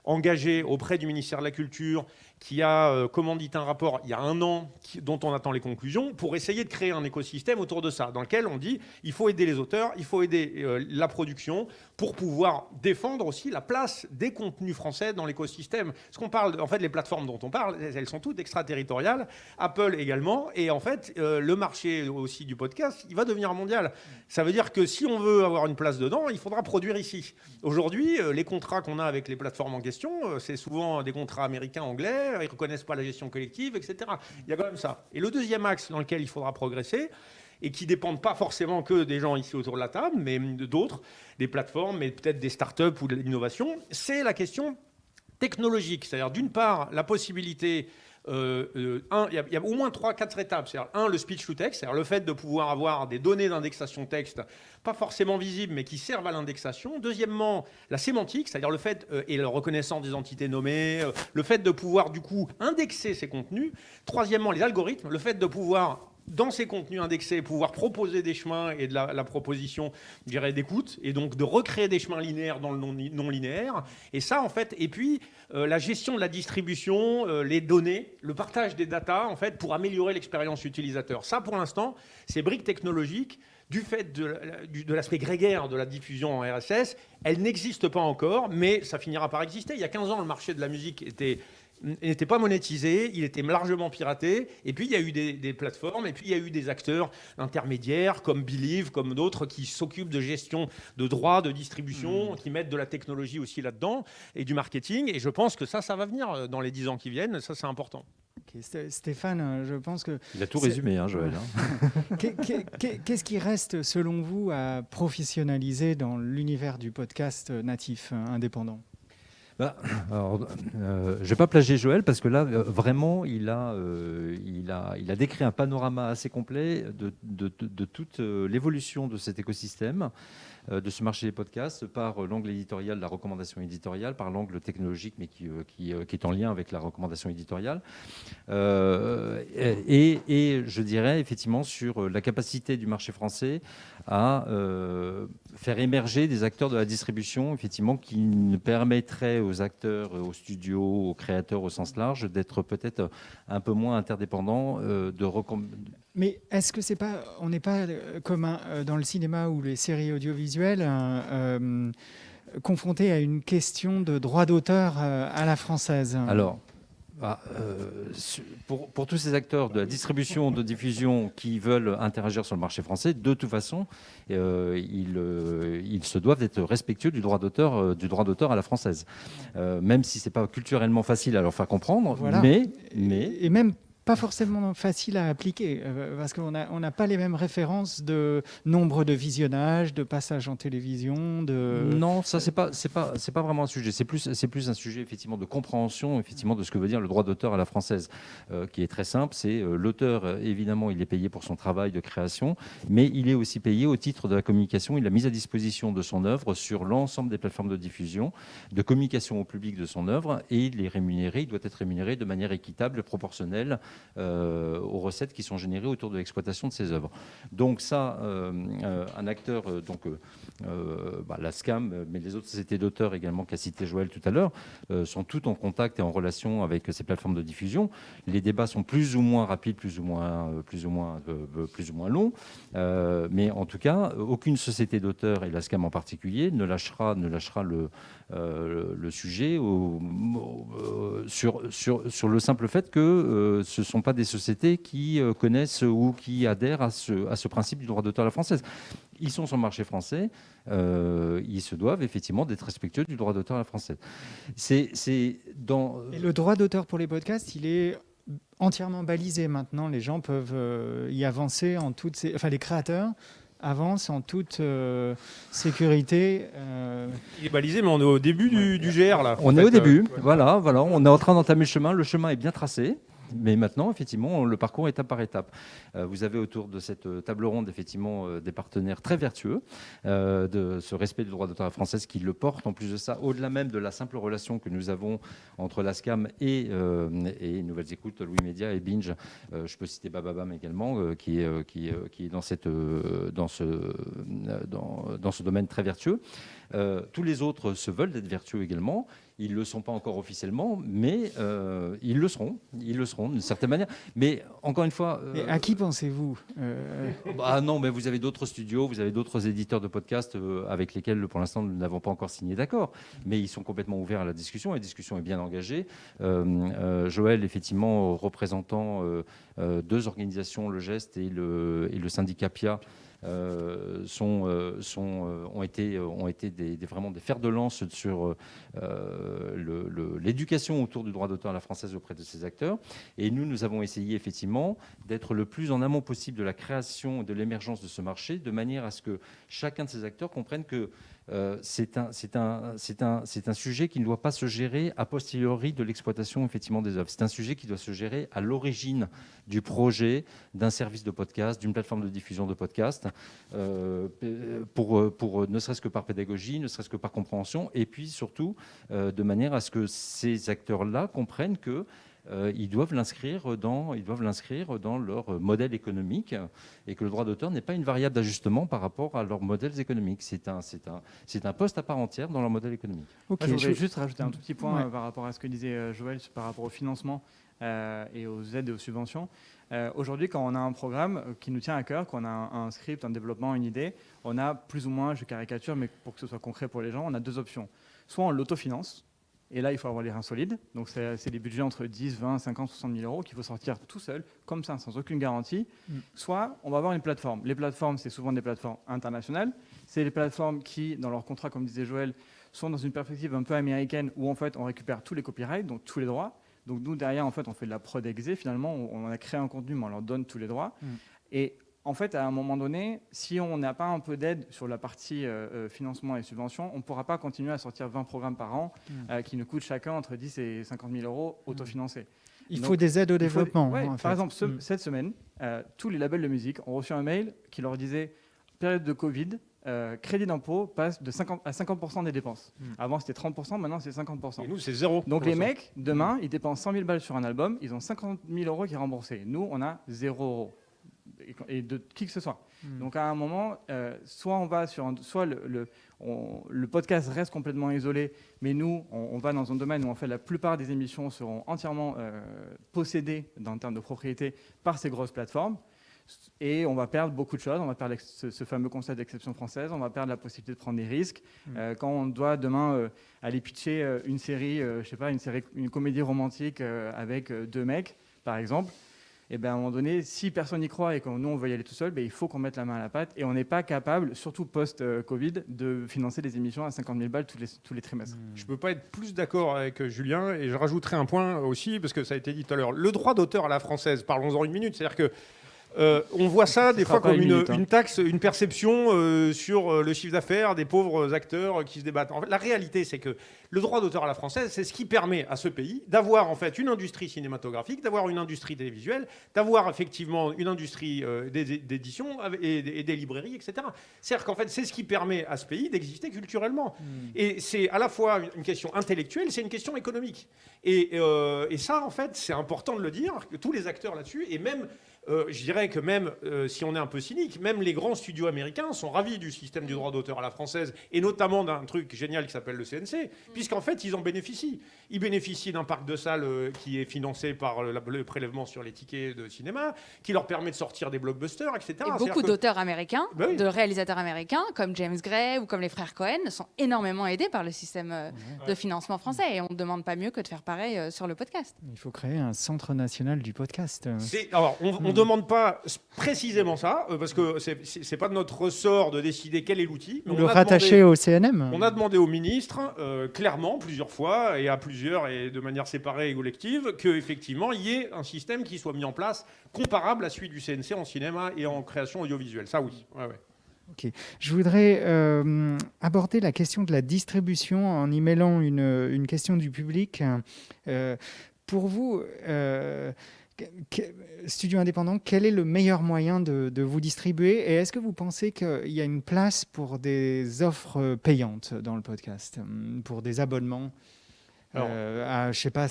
engagé auprès du ministère de la Culture, qui a commandité un rapport il y a 1 an, dont on attend les conclusions, pour essayer de créer un écosystème autour de ça, dans lequel on dit il faut aider les auteurs, il faut aider la production, pour pouvoir défendre aussi la place des contenus français dans l'écosystème. Parce qu'on parle, en fait, les plateformes dont on parle, elles sont toutes extraterritoriales, Apple également, et en fait, le marché aussi du podcast, il va devenir mondial. Ça veut dire que si on veut avoir une place dedans, il faudra produire ici. Aujourd'hui, les contrats qu'on a avec les plateformes en question, c'est souvent des contrats américains, anglais, ils ne reconnaissent pas la gestion collective, etc. Il y a quand même ça. Et le deuxième axe dans lequel il faudra progresser, et qui ne dépendent pas forcément que des gens ici autour de la table, mais d'autres, des plateformes, mais peut-être des startups ou de l'innovation, c'est la question technologique. C'est-à-dire, d'une part, la possibilité... il y a au moins 3-4 étapes. C'est-à-dire, le speech to text, c'est-à-dire le fait de pouvoir avoir des données d'indexation texte, pas forcément visibles, mais qui servent à l'indexation. Deuxièmement, la sémantique, c'est-à-dire le fait, et la reconnaissance des entités nommées, le fait de pouvoir, du coup, indexer ces contenus. Troisièmement, les algorithmes, le fait de pouvoir, dans ces contenus indexés, pouvoir proposer des chemins et de la proposition, je dirais, d'écoute, et donc de recréer des chemins linéaires dans le non linéaire. Et ça, en fait, et puis la gestion de la distribution, les données, le partage des datas, en fait, pour améliorer l'expérience utilisateur. Ça, pour l'instant, ces briques technologiques, du fait de l'aspect grégaire de la diffusion en RSS, elles n'existent pas encore, mais ça finira par exister. Il y a 15 ans, le marché de la musique n'était pas monétisé, il était largement piraté, et puis il y a eu des plateformes, et puis il y a eu des acteurs intermédiaires comme Believe, comme d'autres qui s'occupent de gestion de droits, de distribution, qui mettent de la technologie aussi là-dedans, et du marketing, et je pense que ça va venir dans les 10 ans qui viennent, ça c'est important. Okay. Stéphane, je pense que... Il a tout résumé, hein, Joël. Qu'est-ce qui reste, selon vous, à professionnaliser dans l'univers du podcast natif indépendant ? Je ne vais pas plagier Joël parce que là, vraiment, il a décrit un panorama assez complet de toute l'évolution de cet écosystème, de ce marché des podcasts, par l'angle éditorial, la recommandation éditoriale, par l'angle technologique, mais qui est en lien avec la recommandation éditoriale. Et je dirais effectivement sur la capacité du marché français à faire émerger des acteurs de la distribution, effectivement, qui ne permettraient aux acteurs, aux studios, aux créateurs au sens large, d'être peut-être un peu moins interdépendants Mais est-ce que on n'est pas comme dans le cinéma ou les séries audiovisuelles confronté à une question de droit d'auteur à la française? Alors, pour tous ces acteurs de la distribution, de diffusion qui veulent interagir sur le marché français, de toute façon, ils se doivent d'être respectueux du droit d'auteur à la française. Même si ce n'est pas culturellement facile à leur faire comprendre, Voilà. mais... Et même pas forcément facile à appliquer, parce qu'on n'a pas les mêmes références de nombre de visionnages, de passages en télévision. Non, ça c'est pas vraiment un sujet. C'est plus un sujet effectivement de compréhension effectivement de ce que veut dire le droit d'auteur à la française, qui est très simple. C'est l'auteur, évidemment, il est payé pour son travail de création, mais il est aussi payé au titre de la communication. Il a mis à disposition de son œuvre sur l'ensemble des plateformes de diffusion, de communication au public de son œuvre, et il doit être rémunéré de manière équitable et proportionnelle aux recettes qui sont générées autour de l'exploitation de ces œuvres. Donc ça, un acteur, la SCAM, mais les autres sociétés d'auteurs également qu'a cité Joël tout à l'heure, sont toutes en contact et en relation avec ces plateformes de diffusion. Les débats sont plus ou moins rapides, plus ou moins longs, mais en tout cas, aucune société d'auteurs, et la SCAM en particulier, ne lâchera le sujet sur le simple fait que ce ne sont pas des sociétés qui connaissent ou qui adhèrent à ce principe du droit d'auteur à la française. Ils sont sur le marché français, ils se doivent effectivement d'être respectueux du droit d'auteur à la française. Et le droit d'auteur pour les podcasts, il est entièrement balisé maintenant. Les gens peuvent y avancer les créateurs avance en toute sécurité. Il est balisé, mais on est au début du GR, là. On est au début, voilà, on est en train d'entamer le chemin. Le chemin est bien tracé. Mais maintenant, effectivement, le parcours étape par étape. Vous avez autour de cette table ronde, effectivement, des partenaires très vertueux de ce respect du droit d'auteur à la française qui le portent. En plus de ça, au-delà même de la simple relation que nous avons entre la SCAM et Nouvelles Écoutes, Louis Média et Binge, je peux citer Bababam également, qui est dans ce domaine très vertueux. Tous les autres se veulent d'être vertueux également. Ils ne le sont pas encore officiellement, mais ils le seront d'une certaine manière. Mais encore une fois... Et à qui pensez-vous Non, mais vous avez d'autres studios, vous avez d'autres éditeurs de podcasts avec lesquels, pour l'instant, nous n'avons pas encore signé d'accord. Mais ils sont complètement ouverts à la discussion. La discussion est bien engagée. Joël, effectivement, représentant deux organisations, le Geste et le syndicat PIA, ont été vraiment des fers de lance sur l'éducation autour du droit d'auteur à la française auprès de ces acteurs. Et nous avons essayé effectivement d'être le plus en amont possible de la création et de l'émergence de ce marché, de manière à ce que chacun de ces acteurs comprenne que c'est un sujet qui ne doit pas se gérer a posteriori de l'exploitation effectivement des œuvres. C'est un sujet qui doit se gérer à l'origine du projet d'un service de podcast, d'une plateforme de diffusion de podcast, pour ne serait-ce que par pédagogie, ne serait-ce que par compréhension, et puis surtout de manière à ce que ces acteurs-là comprennent que ils doivent l'inscrire dans leur modèle économique et que le droit d'auteur n'est pas une variable d'ajustement par rapport à leurs modèles économiques. C'est un poste à part entière dans leur modèle économique. Okay, je voudrais juste rajouter un tout petit point par rapport à ce que disait Joël par rapport au financement et aux aides et aux subventions. Aujourd'hui, quand on a un programme qui nous tient à cœur, quand on a un script, un développement, une idée, on a plus ou moins, je caricature, mais pour que ce soit concret pour les gens, on a deux options. Soit on l'autofinance, et là, il faut avoir les reins solides. Donc, c'est des budgets entre 10, 20, 50, 60 000 euros qu'il faut sortir tout seul, comme ça, sans aucune garantie. Soit on va avoir une plateforme. Les plateformes, c'est souvent des plateformes internationales. C'est les plateformes qui, dans leur contrat, comme disait Joël, sont dans une perspective un peu américaine où, en fait, on récupère tous les copyrights, donc tous les droits. Donc, nous, derrière, en fait, on fait de la prod exé. Finalement, on a créé un contenu, mais on leur donne tous les droits. Et en fait, à un moment donné, si on n'a pas un peu d'aide sur la partie financement et subventions, on ne pourra pas continuer à sortir 20 programmes par an qui nous coûtent chacun entre 10 et 50 000 euros autofinancés. Il Donc, faut des aides au il faut- développement. ouais, en fait. par exemple, cette semaine, tous les labels de musique ont reçu un mail qui leur disait période de Covid, crédit d'impôt passe de 50 à 50% des dépenses. Avant, c'était 30%, maintenant, c'est 50%. Et nous, c'est zéro. Donc pour les l'instant. mecs, demain, ils dépensent 100 000 balles sur un album, ils ont 50 000 euros qui est remboursé. Nous, on a 0 euros. Et de qui que ce soit. Donc à un moment, soit on va sur soit le podcast reste complètement isolé, mais nous, on va dans un domaine où en fait la plupart des émissions seront entièrement possédées en termes de propriété par ces grosses plateformes. Et on va perdre beaucoup de choses. On va perdre ce fameux concept d'exception française. On va perdre la possibilité de prendre des risques. Quand on doit demain aller pitcher une série, je sais pas, une comédie romantique avec 2 mecs, par exemple. Et ben à un moment donné, si personne n'y croit et que nous on veut y aller tout seul, ben il faut qu'on mette la main à la pâte. Et on n'est pas capable, surtout post-Covid, de financer des émissions à 50 000 balles tous les trimestres. Je ne peux pas être plus d'accord avec Julien, et je rajouterai un point aussi, parce que ça a été dit tout à l'heure. Le droit d'auteur à la française, parlons-en une minute, c'est-à-dire que on voit ça des fois comme une taxe, une perception sur le chiffre d'affaires des pauvres acteurs qui se débattent. En fait, la réalité, c'est que le droit d'auteur à la française, c'est ce qui permet à ce pays d'avoir en fait une industrie cinématographique, d'avoir une industrie télévisuelle, d'avoir effectivement une industrie d'édition et des librairies, etc. C'est-à-dire qu'en fait, c'est ce qui permet à ce pays d'exister culturellement. Et c'est à la fois une question intellectuelle, c'est une question économique. Et ça, en fait, c'est important de le dire, que tous les acteurs là-dessus, et même je dirais que même si on est un peu cynique, même les grands studios américains sont ravis du système du droit d'auteur à la française, et notamment d'un truc génial qui s'appelle le CNC, puisqu'en fait ils en bénéficient. Ils bénéficient d'un parc de salles qui est financé par le prélèvement sur les tickets de cinéma, qui leur permet de sortir des blockbusters, etc. Et beaucoup d'auteurs américains, Ben oui. de réalisateurs américains, comme James Gray ou comme les frères Cohen, sont énormément aidés par le système de financement français. Et on ne demande pas mieux que de faire pareil sur le podcast. Il faut créer un centre national du podcast. Alors, on ne demande pas précisément ça, parce que c'est pas de notre ressort de décider quel est l'outil. Le rattacher au CNM. On a demandé au ministre, clairement, plusieurs fois, et à plusieurs, et de manière séparée et collective, qu'effectivement, il y ait un système qui soit mis en place comparable à celui du CNC en cinéma et en création audiovisuelle. Ça, oui. Ouais, ouais. Okay. Je voudrais aborder la question de la distribution en y mêlant une question du public. Pour vous, studio indépendant, quel est le meilleur moyen de vous distribuer, et est-ce que vous pensez qu'il y a une place pour des offres payantes dans le podcast, pour des abonnements à, je sais pas,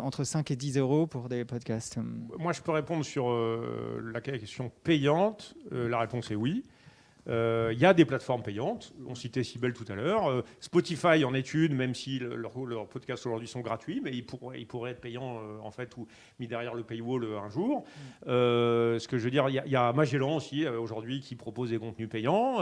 entre 5 et 10 euros pour des podcasts? Moi, je peux répondre sur la question payante. La réponse est oui. Il y a des plateformes payantes. On citait Sibel tout à l'heure. Spotify en est une, même si leurs podcasts aujourd'hui sont gratuits, mais ils pourraient être payants en fait, ou mis derrière le paywall un jour. Ce que je veux dire, il y a Magellan aussi aujourd'hui qui propose des contenus payants.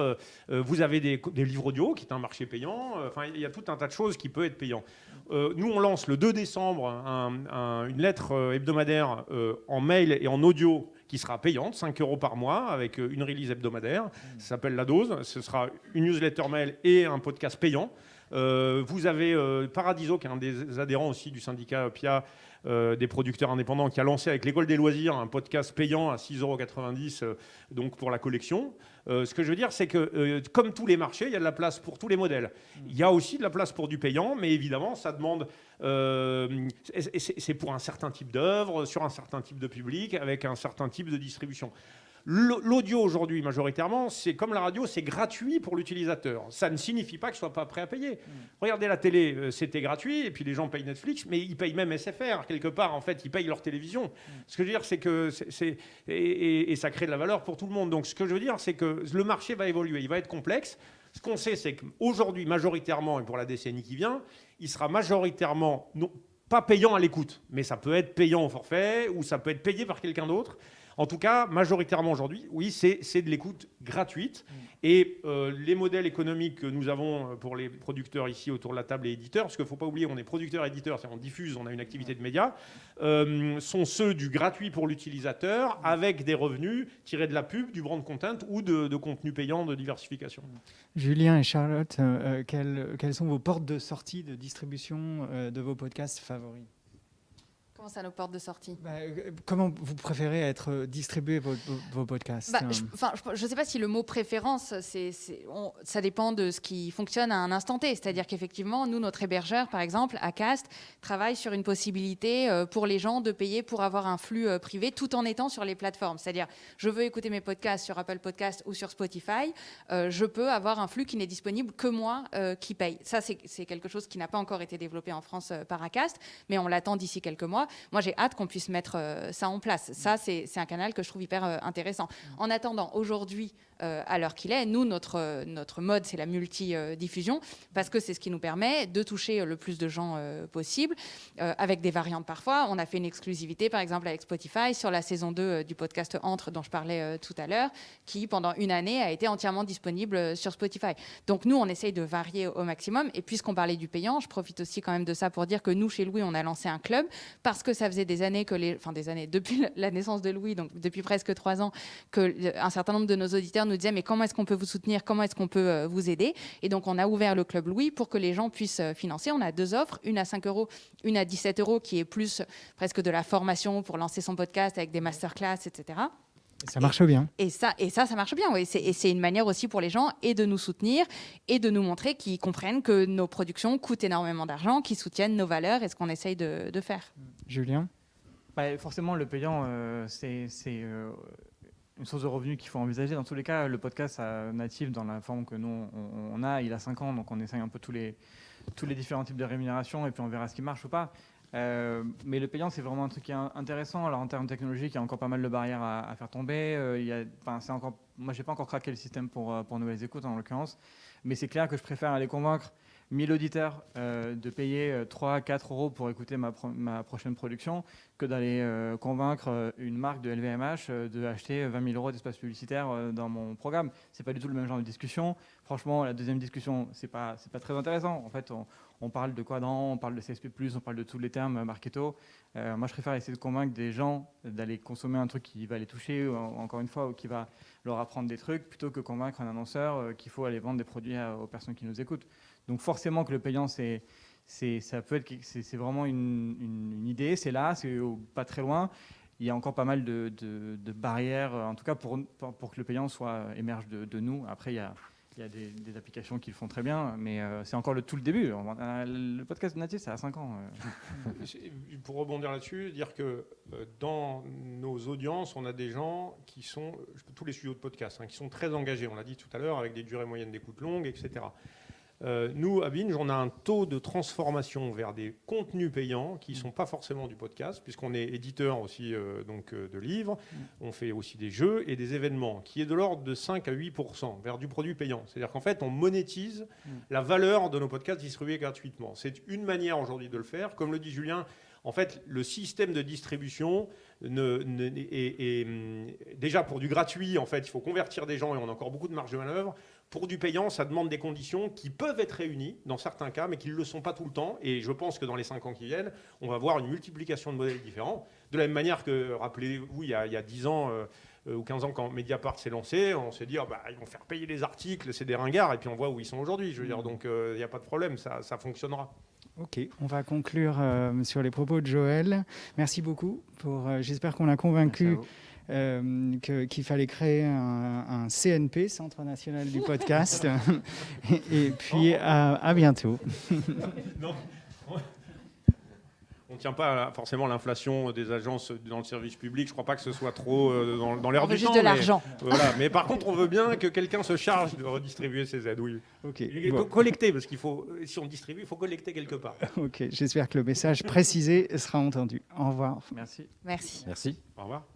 Vous avez des livres audio qui est un marché payant. Enfin, il y a tout un tas de choses qui peuvent être payants. Nous, on lance le 2 décembre une lettre hebdomadaire en mail et en audio qui sera payante, 5 euros par mois, avec une release hebdomadaire. Ça s'appelle La Dose. Ce sera une newsletter mail et un podcast payant. Vous avez Paradiso, qui est un des adhérents aussi du syndicat PIA, des producteurs indépendants, qui a lancé avec l'École des loisirs un podcast payant à 6,90 € donc pour la collection. Ce que je veux dire, c'est que comme tous les marchés, il y a de la place pour tous les modèles. Il y a aussi de la place pour du payant, mais évidemment, ça demande... c'est pour un certain type d'œuvre, sur un certain type de public, avec un certain type de distribution. L'audio aujourd'hui, majoritairement, c'est comme la radio, c'est gratuit pour l'utilisateur. Ça ne signifie pas que je ne sois pas prêt à payer. Regardez la télé, c'était gratuit, et puis les gens payent Netflix, mais ils payent même SFR, quelque part, en fait, ils payent leur télévision. Ce que je veux dire, c'est que... Et ça crée de la valeur pour tout le monde. Donc ce que je veux dire, c'est que le marché va évoluer, il va être complexe. Ce qu'on sait, c'est qu'aujourd'hui, majoritairement, et pour la décennie qui vient, il sera majoritairement, non, pas payant à l'écoute, mais ça peut être payant au forfait, ou ça peut être payé par quelqu'un d'autre. En tout cas, majoritairement aujourd'hui, oui, c'est de l'écoute gratuite. Et les modèles économiques que nous avons pour les producteurs ici autour de la table et éditeurs, parce qu'il ne faut pas oublier, on est producteur-éditeur, c'est-à-dire on diffuse, on a une activité de médias, sont ceux du gratuit pour l'utilisateur, avec des revenus tirés de la pub, du brand content ou de contenu payant de diversification. Julien et Charlotte, quelles sont vos portes de sortie de distribution de vos podcasts favoris ? Comment ça, nos portes de sortie? Comment vous préférez être distribué vos podcasts? Je ne sais pas si le mot préférence, ça dépend de ce qui fonctionne à un instant T. C'est-à-dire qu'effectivement, nous, notre hébergeur, par exemple, Acast, travaille sur une possibilité pour les gens de payer pour avoir un flux privé tout en étant sur les plateformes. C'est-à-dire, je veux écouter mes podcasts sur Apple Podcasts ou sur Spotify, je peux avoir un flux qui n'est disponible que moi qui paye. Ça, c'est quelque chose qui n'a pas encore été développé en France par Acast, mais on l'attend d'ici quelques mois. Moi, j'ai hâte qu'on puisse mettre ça en place. Ça, c'est un canal que je trouve hyper intéressant. En attendant, aujourd'hui, à l'heure qu'il est, nous, notre mode, c'est la multi-diffusion, parce que c'est ce qui nous permet de toucher le plus de gens possible, avec des variantes parfois. On a fait une exclusivité, par exemple, avec Spotify, sur la saison 2 du podcast Entre, dont je parlais tout à l'heure, qui, pendant une année, a été entièrement disponible sur Spotify. Donc, nous, on essaye de varier au maximum. Et puisqu'on parlait du payant, je profite aussi quand même de ça pour dire que nous, chez Louis, on a lancé un club, parce que ça faisait des années depuis la naissance de Louis, donc depuis presque 3 ans, qu'un certain nombre de nos auditeurs nous disaient mais comment est-ce qu'on peut vous soutenir, comment est-ce qu'on peut vous aider? Et donc on a ouvert le club Louis pour que les gens puissent financer. On a 2 offres, une à 5 €, une à 17 € qui est plus presque de la formation pour lancer son podcast avec des masterclass, etc. Ça marche bien. Et ça marche bien, oui. Et c'est une manière aussi pour les gens et de nous soutenir et de nous montrer qu'ils comprennent que nos productions coûtent énormément d'argent, qu'ils soutiennent nos valeurs et ce qu'on essaye de faire. Julien? Forcément, le payant, c'est une source de revenus qu'il faut envisager. Dans tous les cas, le podcast natif, dans la forme que nous, on a, il a 5 ans, donc on essaye un peu tous les différents types de rémunération et puis on verra ce qui marche ou pas. Mais le payant, c'est vraiment un truc qui est intéressant. Alors en termes technologiques, il y a encore pas mal de barrières à faire tomber. Moi, j'ai pas encore craqué le système pour Nouvelles Écoutes en l'occurrence, mais c'est clair que je préfère aller convaincre 1000 auditeurs de payer 3-4 € pour écouter ma prochaine production que d'aller convaincre une marque de LVMH de acheter 20 000 € d'espace publicitaire dans mon programme. C'est pas du tout le même genre de discussion. Franchement, la deuxième discussion, c'est pas très intéressant. En fait, on parle de quadrant, on parle de CSP+, on parle de tous les termes marketo. Moi, je préfère essayer de convaincre des gens d'aller consommer un truc qui va les toucher, encore une fois, ou qui va leur apprendre des trucs, plutôt que convaincre un annonceur qu'il faut aller vendre des produits aux personnes qui nous écoutent. Donc forcément que le payant, c'est vraiment une idée, c'est là, c'est pas très loin. Il y a encore pas mal de barrières, en tout cas pour que le payant émerge de nous. Après, il y a des applications qui le font très bien, mais c'est encore tout le début. Le podcast natif, ça a 5 ans. Pour rebondir là-dessus, dire que dans nos audiences, on a des gens qui sont, tous les studios de podcast, qui sont très engagés, on l'a dit tout à l'heure, avec des durées moyennes d'écoute longues, etc. Nous, à Binge, on a un taux de transformation vers des contenus payants qui ne sont pas forcément du podcast, puisqu'on est éditeur aussi de livres, on fait aussi des jeux et des événements, qui est de l'ordre de 5 à 8% vers du produit payant. C'est-à-dire qu'en fait, on monétise la valeur de nos podcasts distribués gratuitement. C'est une manière aujourd'hui de le faire. Comme le dit Julien, en fait, le système de distribution est déjà pour du gratuit, en fait, il faut convertir des gens et on a encore beaucoup de marge de manœuvre. Pour du payant, ça demande des conditions qui peuvent être réunies dans certains cas, mais qui ne le sont pas tout le temps. Et je pense que dans les 5 ans qui viennent, on va voir une multiplication de modèles différents. De la même manière que, rappelez-vous, il y a 10 ans ou 15 ans, quand Mediapart s'est lancé, on s'est dit ils vont faire payer les articles, c'est des ringards, et puis on voit où ils sont aujourd'hui. Je veux dire, donc il n'y a pas de problème, ça fonctionnera. Ok, on va conclure sur les propos de Joël. Merci beaucoup. J'espère qu'on a convaincu qu'il fallait créer un CNP, Centre National du Podcast. Et puis à bientôt. Non. On ne tient pas forcément à l'inflation des agences dans le service public. Je ne crois pas que ce soit trop dans l'air du temps. Juste de l'argent. Voilà. Mais par contre, on veut bien que quelqu'un se charge de redistribuer ces aides. Oui. Okay, collecter, parce qu'il faut, si on distribue, il faut collecter quelque part. Ok, j'espère que le message précisé sera entendu. Au revoir. Merci. Merci. Merci. Au revoir.